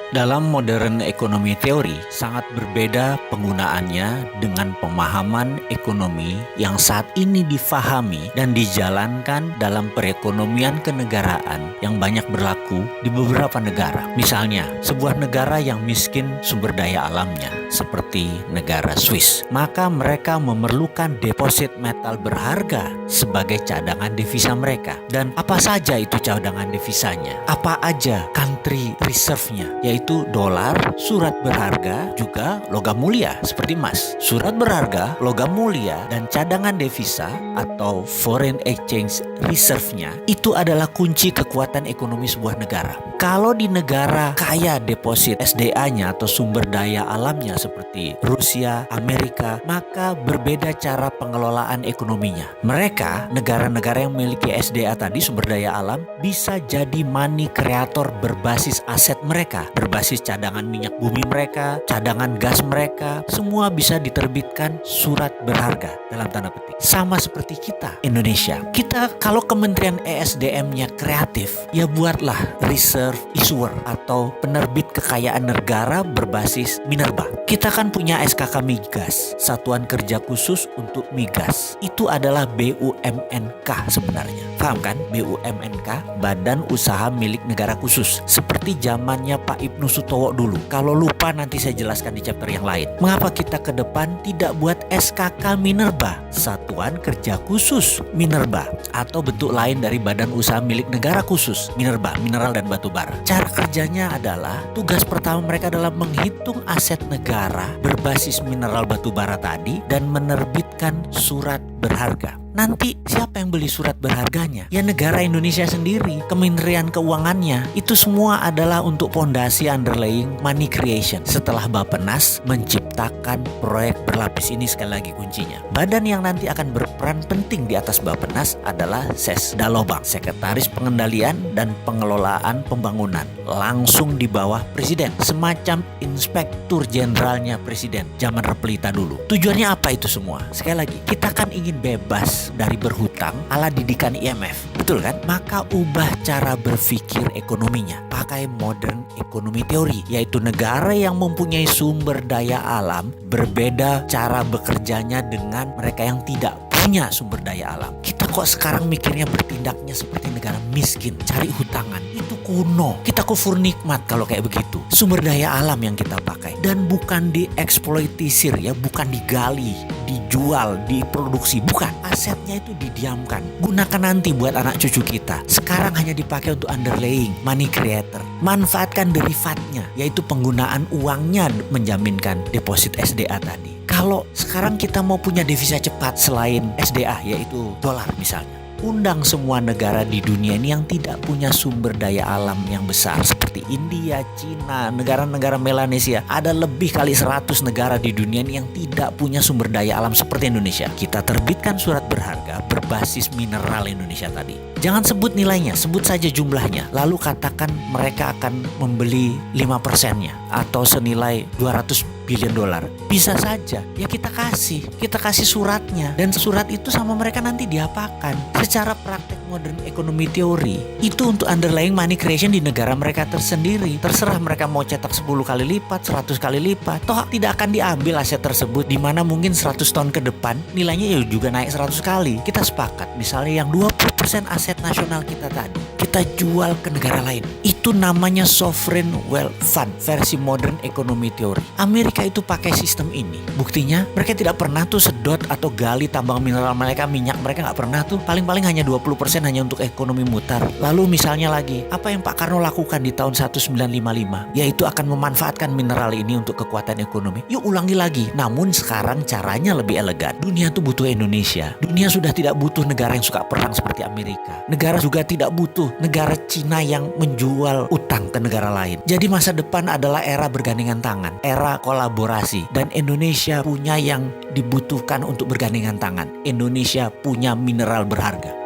Dalam modern economy theory, sangat berbeda penggunaannya dengan pemahaman ekonomi yang saat ini difahami dan dijalankan dalam perekonomian kenegaraan yang banyak berlaku di beberapa negara. Misalnya, sebuah negara yang miskin sumber daya alamnya, seperti negara Swiss, maka mereka memerlukan deposit metal berharga sebagai cadangan devisa mereka. Dan apa saja itu cadangan devisanya? Apa aja country reserve-nya? Yaitu dolar, surat berharga, juga logam mulia seperti emas. Surat berharga, logam mulia, dan cadangan devisa atau foreign exchange reserve-nya itu adalah kunci kekuatan ekonomi sebuah negara. Kalau di negara kaya deposit SDA-nya atau sumber daya alamnya seperti Rusia, Amerika, maka berbeda cara pengelolaan ekonominya. Mereka, negara-negara yang memiliki SDA tadi, sumber daya alam, bisa jadi money creator berbasis aset mereka, berbasis cadangan minyak bumi mereka, cadangan gas mereka, semua bisa diterbitkan surat berharga dalam tanda petik. Sama seperti kita, Indonesia. Kita kalau Kementerian ESDM-nya kreatif, ya buatlah reserve issuer atau penerbit kekayaan negara berbasis minerba. Kita kan punya SKK Migas, Satuan Kerja Khusus untuk Migas. Itu adalah BUMNK sebenarnya. Paham kan? BUMNK, Badan Usaha Milik Negara Khusus. Seperti zamannya Pak Ibnu Sutowo dulu. Kalau lupa nanti saya jelaskan di chapter yang lain. Mengapa kita ke depan tidak buat SKK Minerba, Satuan Kerja Khusus Minerba, atau bentuk lain dari Badan Usaha Milik Negara Khusus Minerba, mineral dan batu bara. Cara kerjanya adalah tugas pertama mereka adalah menghitung aset negara berbasis mineral batu bara tadi dan menerbitkan surat berharga. Nanti siapa yang beli surat berharganya? Ya negara Indonesia sendiri, Kementerian Keuangannya. Itu semua adalah untuk fondasi underlying money creation. Setelah Bappenas menciptakan proyek berlapis ini, sekali lagi kuncinya. Badan yang nanti akan berperan penting di atas Bappenas adalah Sesdalobang, Sekretaris Pengendalian dan Pengelolaan Pembangunan, langsung di bawah Presiden, semacam inspektur jenderalnya Presiden zaman Repelita dulu. Tujuannya apa itu semua? Sekali lagi, kita kan ingin bebas dari berhutang ala didikan IMF, betul kan? Maka ubah cara berpikir ekonominya, pakai modern economy theory, yaitu negara yang mempunyai sumber daya alam berbeda cara bekerjanya dengan mereka yang tidak punya sumber daya alam. Kita kok sekarang mikirnya bertindaknya seperti negara miskin, cari hutangan. Itu kuno. Kita kufur nikmat kalau kayak begitu. Sumber daya alam yang kita pakai dan bukan dieksploitisir ya, bukan digali, dijual, diproduksi, bukan. Asetnya itu didiamkan. Gunakan nanti buat anak cucu kita. Sekarang hanya dipakai untuk underlying money creator. Manfaatkan derivatnya, yaitu penggunaan uangnya menjaminkan deposit SDA tadi. Kalau sekarang kita mau punya devisa cepat selain SDA, yaitu dolar misalnya, undang semua negara di dunia ini yang tidak punya sumber daya alam yang besar seperti India, Cina, negara-negara Melanesia. Ada lebih kali 100 negara di dunia ini yang tidak punya sumber daya alam seperti Indonesia. Kita terbitkan surat berharga berbasis mineral Indonesia tadi. Jangan sebut nilainya, sebut saja jumlahnya. Lalu katakan mereka akan membeli 5%-nya atau senilai 200 billion dolar. Bisa saja, ya kita kasih suratnya, dan surat itu sama mereka nanti diapakan. Secara praktek modern economy theory, itu untuk underlying money creation di negara mereka tersendiri. Terserah mereka mau cetak 10 kali lipat, 100 kali lipat, toh tidak akan diambil aset tersebut, di mana mungkin 100 tahun ke depan nilainya ya juga naik 100 kali. Kita sepakat, misalnya yang 20% aset nasional kita tadi, kita jual ke negara lain. Itu namanya sovereign wealth fund versi modern economy theory. Amerika itu pakai sistem ini. Buktinya mereka tidak pernah tuh sedot atau gali tambang mineral mereka, minyak mereka nggak pernah tuh. Paling-paling hanya 20% hanya untuk ekonomi mutar. Lalu misalnya lagi, apa yang Pak Karno lakukan di tahun 1955? Yaitu akan memanfaatkan mineral ini untuk kekuatan ekonomi. Yuk ulangi lagi. Namun sekarang caranya lebih elegan. Dunia tuh butuh Indonesia. Dunia sudah tidak butuh negara yang suka perang seperti Amerika. Negara juga tidak butuh negara Cina yang menjual utang ke negara lain. Jadi masa depan adalah era bergandengan tangan, era kolaborasi, dan Indonesia punya yang dibutuhkan untuk bergandengan tangan. Indonesia punya mineral berharga.